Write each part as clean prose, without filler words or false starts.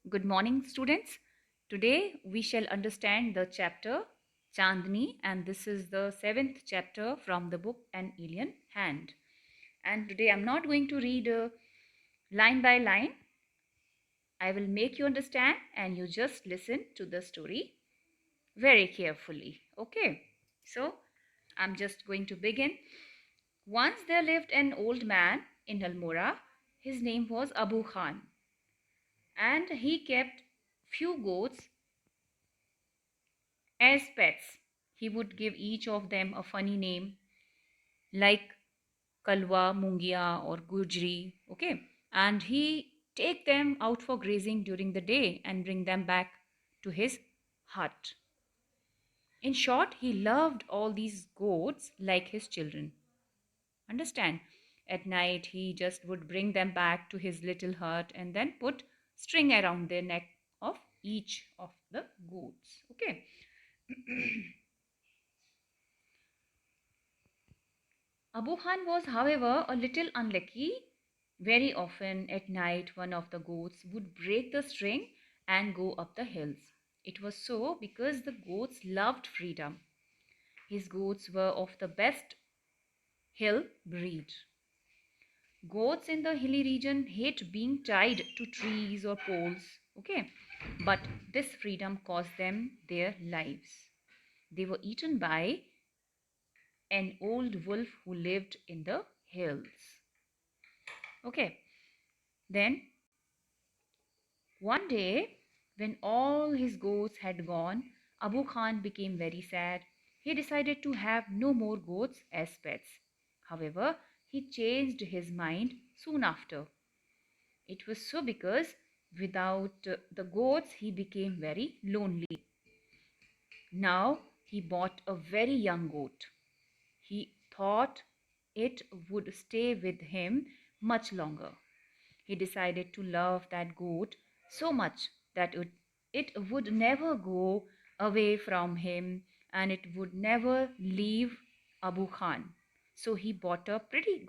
Good morning, students. Today we shall understand the chapter Chandani, and this is the seventh chapter from the book An Alien Hand. And today I'm not going to read line by line. I will make you understand, and you just listen to the story very carefully. Okay, so I'm just going to begin. Once there lived an old man in Almora. His name was Abu Khan, and he kept few goats as pets. He would give each of them a funny name like Kalwa, Mungia, or Gujri. Okay. And he take them out for grazing during the day and bring them back to his hut. In short, he loved all these goats like his children. Understand? At night, he just would bring them back to his little hut and then put string around the neck of each of the goats. Okay. Abu Khan was, however, a little unlucky. Very often at night, one of the goats would break the string and go up the hills. It was so because the goats loved freedom. His goats were of the best hill breed. Goats in the hilly region hate being tied to trees or poles, okay? But this freedom cost them their lives. They were eaten by an old wolf who lived in the hills. Okay, then one day, when all his goats had gone, Abu Khan became very sad. He decided to have no more goats as pets. However, he changed his mind soon after. It was so because without the goats, he became very lonely. Now he bought a very young goat. He thought it would stay with him much longer. He decided to love that goat so much that it would never go away from him and it would never leave Abu Khan. So he bought a pretty,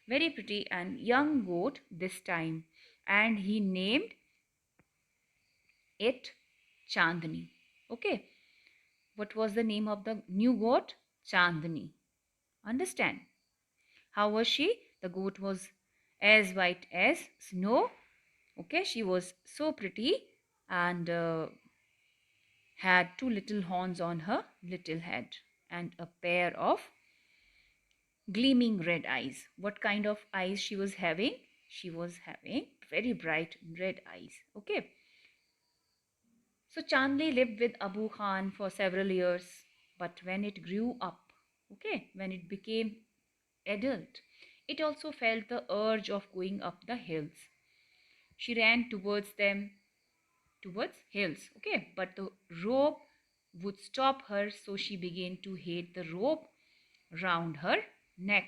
very pretty and young goat this time, and he named it Chandani. Okay, what was the name of the new goat? Chandani. Understand? How was she? The goat was as white as snow. Okay, she was so pretty and had two little horns on her little head and a pair of gleaming red eyes. What kind of eyes she was having? She was having very bright red eyes. Okay, so Chandni lived with Abu Khan for several years, but when it grew up, okay, when it became adult, it also felt the urge of going up the hills. She ran towards hills, okay, but the rope would stop her, so she began to hate the rope round her neck.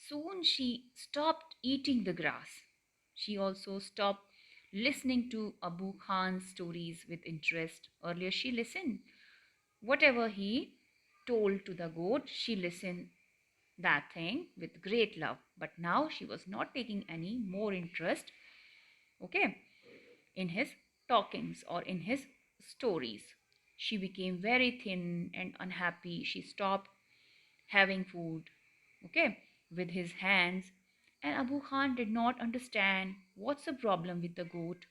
Soon she stopped eating the grass. She also stopped listening to Abu Khan's stories with interest. Earlier she listened. Whatever he told to the goat, she listened that thing with great love. But now she was not taking any more interest, okay, in his talkings or in his stories. She became very thin and unhappy. She stopped having food, okay, with his hands. And Abu Khan did not understand what's the problem with the goat.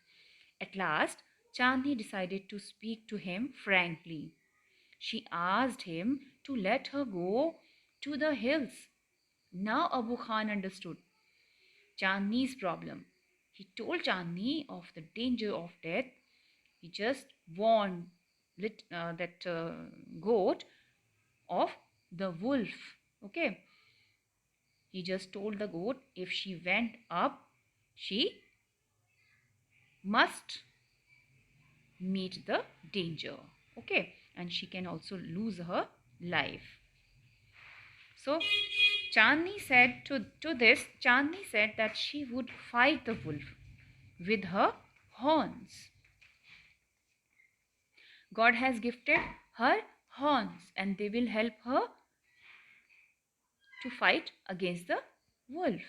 At last, Chandni decided to speak to him frankly. She asked him to let her go to the hills. Now Abu Khan understood Chandni's problem. He told Chandni of the danger of death. He just warned that goat of the wolf. Okay. He just told the goat if she went up, she must meet the danger. Okay. And she can also lose her life. So Chandni said that she would fight the wolf with her horns. God has gifted her horns and they will help her to fight against the wolf.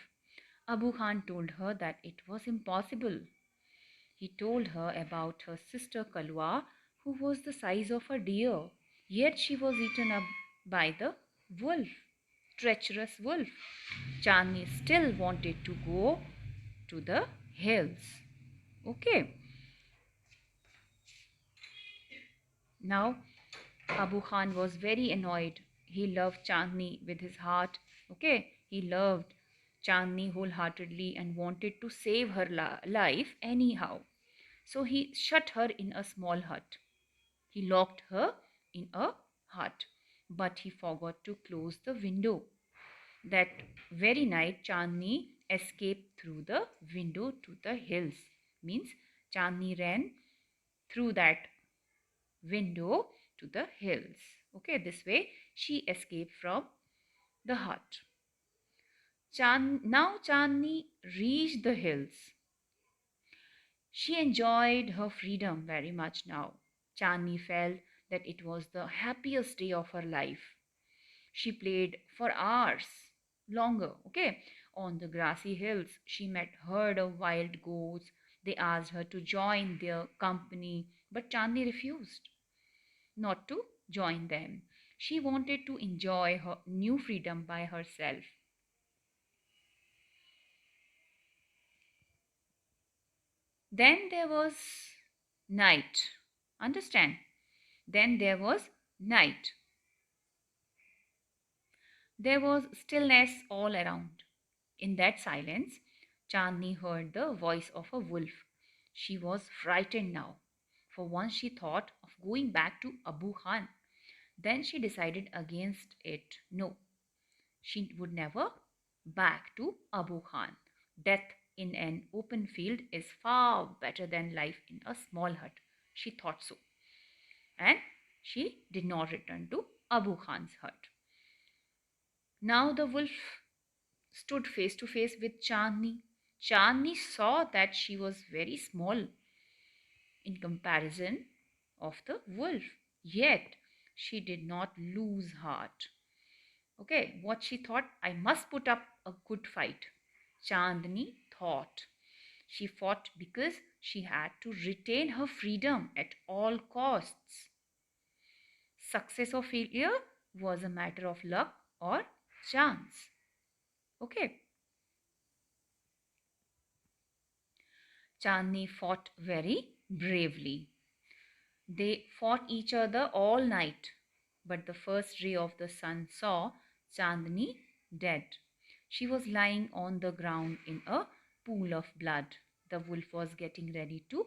Abu Khan told her that it was impossible. He told her about her sister Kalwa, who was the size of a deer, yet she was eaten up by the wolf, treacherous wolf. Chandni still wanted to go to the hills. Okay, now Abu Khan was very annoyed. He loved Chandni with his heart. Okay, he loved Chandni wholeheartedly and wanted to save her life anyhow. So he shut her in a small hut. He locked her in a hut, but he forgot to close the window. That very night, Chandni escaped through the window to the hills. Means Chandni ran through that window to the hills. Okay, this way she escaped from the hut. Now Chandni reached the hills. She enjoyed her freedom very much now. Chandni felt that it was the happiest day of her life. She played for hours longer, okay? On the grassy hills, she met herd of wild goats. They asked her to join their company, but Chandni refused not to join them. She wanted to enjoy her new freedom by herself. Then there was night. Understand? Then there was night. There was stillness all around. In that silence, Chandni heard the voice of a wolf. She was frightened now. For once, she thought of going back to Abu Khan. Then she decided against it. No, she would never back to Abu Khan. Death in an open field is far better than life in a small hut. She thought so. And she did not return to Abu Khan's hut. Now the wolf stood face to face with Chandni. Chandni saw that she was very small in comparison of the wolf. Yet she did not lose heart. Okay, what she thought, I must put up a good fight. Chandni thought. She fought because she had to retain her freedom at all costs. Success or failure was a matter of luck or chance. Okay, Chandni fought very bravely. They fought each other all night, but the first ray of the sun saw Chandni dead. She was lying on the ground in a pool of blood. The wolf was getting ready to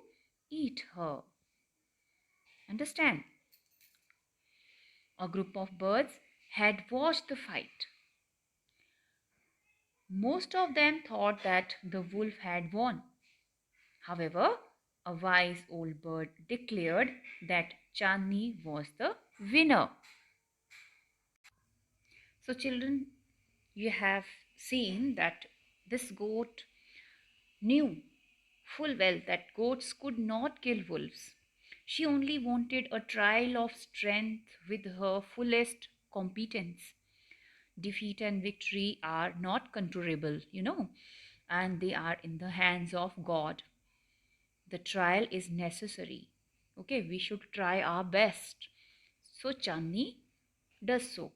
eat her. Understand? A group of birds had watched the fight. Most of them thought that the wolf had won. However, a wise old bird declared that Chandni was the winner. So, children, you have seen that this goat knew full well that goats could not kill wolves. She only wanted a trial of strength with her fullest competence. Defeat and victory are not controllable, and they are in the hands of God. The trial is necessary. Okay, we should try our best. So Chandni does so.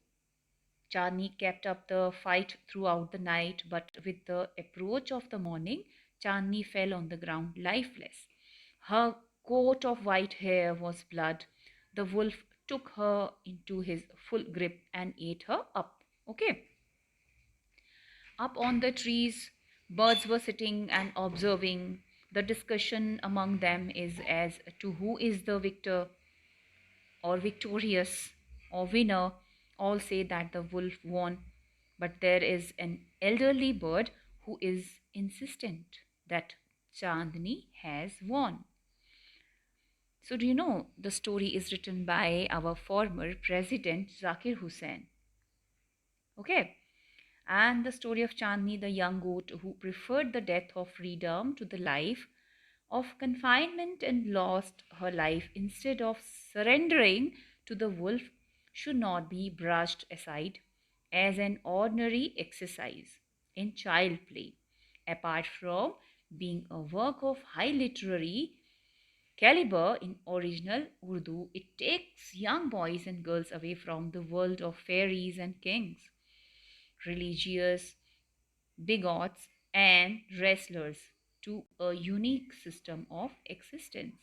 Chandni kept up the fight throughout the night, but with the approach of the morning, Chandni fell on the ground lifeless. Her coat of white hair was blood. The wolf took her into his full grip and ate her up. Okay. Up on the trees, birds were sitting and observing. The discussion among them is as to who is the victor or victorious or winner. All say that the wolf won, but there is an elderly bird who is insistent that Chandni has won. So, do you know the story is written by our former president Zakir Hussain? Okay, and the story of Chandni, the young goat who preferred the death of freedom to the life of confinement and lost her life instead of surrendering to the wolf, should not be brushed aside as an ordinary exercise in child play. Apart from being a work of high literary caliber in original Urdu, it takes young boys and girls away from the world of fairies and kings, religious bigots, and wrestlers to a unique system of existence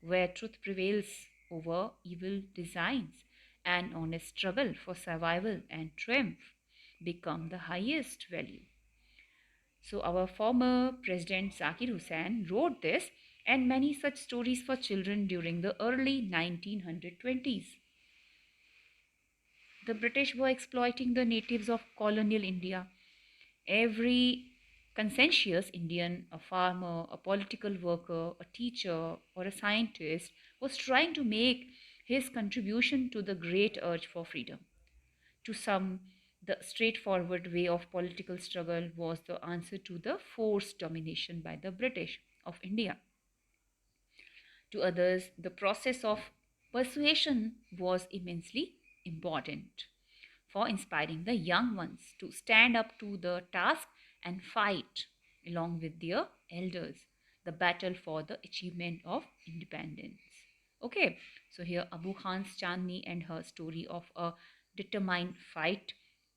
where truth prevails over evil designs and honest struggle for survival and triumph become the highest value. So, our former President Zakir Hussain wrote this and many such stories for children during the early 1920s. The British were exploiting the natives of colonial India. Every conscientious Indian, a farmer, a political worker, a teacher, or a scientist, was trying to make his contribution to the great urge for freedom. To some, the straightforward way of political struggle was the answer to the forced domination by the British of India. To others, the process of persuasion was immensely important for inspiring the young ones to stand up to the task and fight along with their elders the battle for the achievement of independence. Okay, so here Abu Khan's Chandni and her story of a determined fight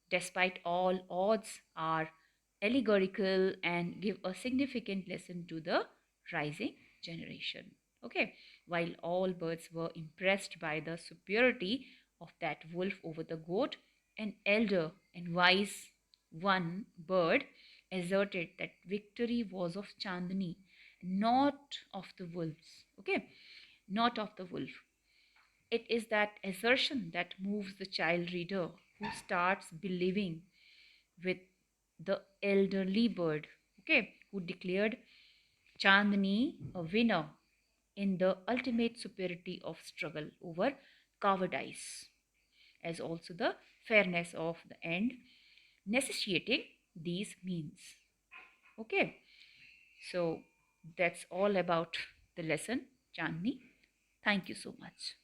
despite all odds are allegorical and give a significant lesson to the rising generation. Okay, while all birds were impressed by the superiority of that wolf over the goat, an elder and wise one bird asserted that victory was of Chandani, not of the wolves. Okay, not of the wolf. It is that assertion that moves the child reader who starts believing with the elderly bird, okay, who declared Chandani a winner in the ultimate superiority of struggle over cowardice, as also the fairness of the end necessitating these means. Okay, so that's all about the lesson, Chandni. Thank you so much.